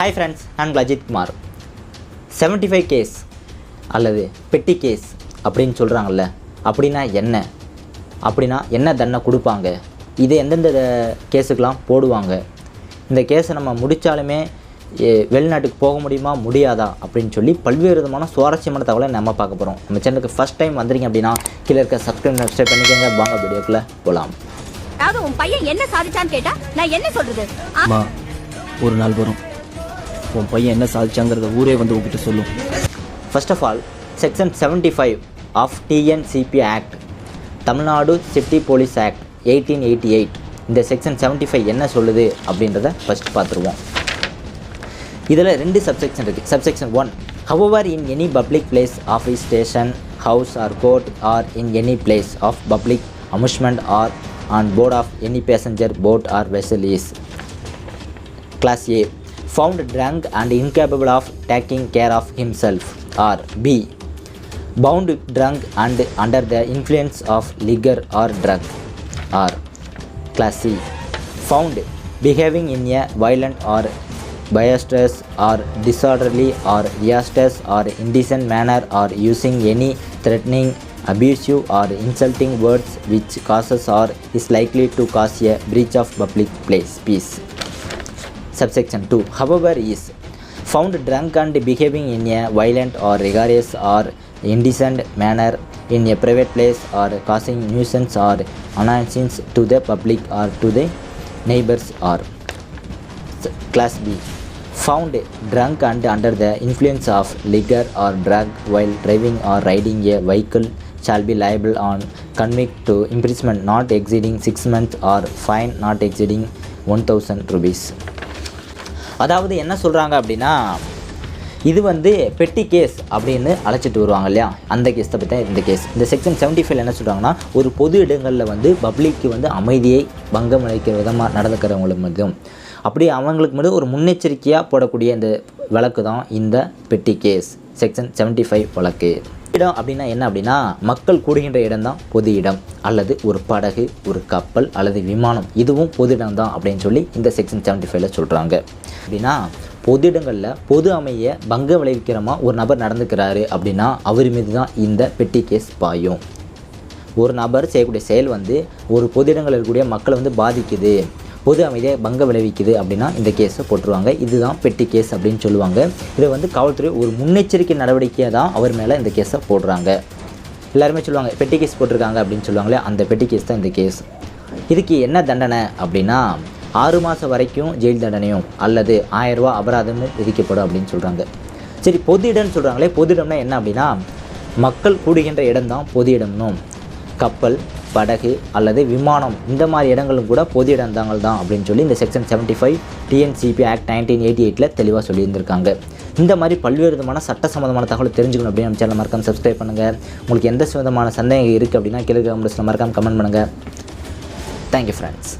Hi friends, நான் Ajith Kumar. 75 case அல்லது பெட்டி கேஸ் அப்படின்னு சொல்கிறாங்கல்ல, அப்படின்னா என்ன தண்டனை கொடுப்பாங்க, இது எந்தெந்த கேஸுக்கெலாம் போடுவாங்க, இந்த கேஸை நம்ம முடித்தாலுமே வெளிநாட்டுக்கு போக முடியுமா முடியாதா அப்படின்னு சொல்லி பல்வேறு விதமான சுவாரஸ்யமான தகவலை நம்ம பார்க்க போகிறோம். நம்ம சேனலுக்கு ஃபஸ்ட் டைம் வந்துறீங்க அப்படின்னா கீழே இருக்க சப்ஸ்கிரைப் பண்ணிக்கோங்க. வாங்க வீடியோக்குள்ளே போகலாம். உன் பையன் என்ன சாதிச்சான்னு கேட்டா நான் என்ன சொல்றது? ஒரு நாள் வரும், உன் பையன் என்ன சாதிச்சாங்கிறத ஊரே வந்து உங்ககிட்ட சொல்லும். First of all, section 75 of TNCP act, Tamil Nadu city police act 1888, இந்த செக்ஷன் 75 என்ன சொல்லுது அப்படின்றத ஃபஸ்ட் பார்த்துருவோம். இதில் 2 சப்செக்ஷன் இருக்குது. Subsection 1, however in any public place, office, station, house or court or in any place of public amusement or on board of any passenger boat or vessel is Class A, found drunk and incapable of taking care of himself, or B, bound drunk and under the influence of liquor or drug, or Class C, found behaving in a violent or boisterous or disorderly or riotous or indecent manner or using any threatening, abusive or insulting words which causes or is likely to cause a breach of public peace. Subsection 2, however is found drunk and behaving in a violent or rigorous or indecent manner in a private place or causing nuisance or annoyance to the public or to the neighbors, or Class B, found drunk and under the influence of liquor or drug while driving or riding a vehicle shall be liable on convict to imprisonment not exceeding 6 months or fine not exceeding 1000 rupees. அதாவது என்ன சொல்கிறாங்க அப்படின்னா, இது பெட்டி case அப்படின்னு அழைச்சிட்டு வருவாங்க இல்லையா, அந்த கேஸ் தான் பற்றி இந்த கேஸ். இந்த செக்ஷன் 75 என்ன சொல்கிறாங்கன்னா, ஒரு பொது இடங்களில் பப்ளிக்கு அமைதியை பங்கம் அளிக்கிற விதமாக நடந்துக்கிறவங்களுக்கு மட்டும், அப்படி அவங்களுக்கு ஒரு முன்னெச்சரிக்கையாக போடக்கூடிய இந்த வழக்கு தான் இந்த பெட்டி கேஸ் செக்ஷன் 75 வழக்கு. இடம் அப்படின்னா என்ன அப்படின்னா, மக்கள் கூடுகின்ற இடம் தான் பொது இடம், அல்லது ஒரு படகு, ஒரு கப்பல் அல்லது விமானம், இதுவும் பொது இடம் தான் அப்படின்னு சொல்லி இந்த செக்ஷன் 75 சொல்கிறாங்க. அப்படின்னா பொது இடங்களில் பொது அமைதியை பங்க விளைவிக்கிறமா ஒரு நபர் நடந்துக்கிறாரு அப்படின்னா அவர் மீது தான் இந்த பெட்டி கேஸ் பாயும். ஒரு நபர் செய்யக்கூடிய செயல் ஒரு பொது இடங்களில் இருக்கக்கூடிய மக்களை பாதிக்குது, பொது அமைதியை பங்க விளைவிக்குது அப்படின்னா இந்த கேஸை போட்டுருவாங்க. இதுதான் பெட்டி கேஸ் அப்படின்னு சொல்லுவாங்க. இதை காவல்துறை ஒரு முன்னெச்சரிக்கை நடவடிக்கையாக தான் அவர் மேலே இந்த கேஸை போடுறாங்க. எல்லாருமே சொல்லுவாங்க பெட்டி கேஸ் போட்டிருக்காங்க அப்படின்னு சொல்லுவாங்களே, அந்த பெட்டி கேஸ் தான் இந்த கேஸ். இதுக்கு என்ன தண்டனை அப்படின்னா 6 மாதம் வரைக்கும் ஜெயில் தண்டனையும் அல்லது 1000 ரூபா அபராதமும் விதிக்கப்படும் அப்படின்னு சொல்கிறாங்க. சரி, பொது இடம்னு சொல்கிறாங்களே, பொது இடம்னா என்ன அப்படின்னா, மக்கள் கூடுகின்ற இடம் தான் பொது இடம்னும், கப்பல், படகு அல்லது விமானம் இந்த மாதிரி இடங்களும் கூட பொது இடங்கள் தான் அப்படின்னு சொல்லி இந்த செக்ஷன் 75 டிஎன்சிபி ஆக்ட் 1988 தெளிவாக சொல்லியிருந்திருக்காங்க. இந்த மாதிரி பல்வேறு விதமான சட்ட சம்பந்தமான தகவலை தெரிஞ்சுக்கணும் அப்படின்னு நம்ம சேனல் மறக்காம சப்ஸ்கிரைப் பண்ணுங்கள். உங்களுக்கு எந்த விதமான சந்தேகம் இருக்குது அப்படின்னா கீழே கமெண்ட்ஸில் மறக்காம கமெண்ட் பண்ணுங்கள். Thank you friends.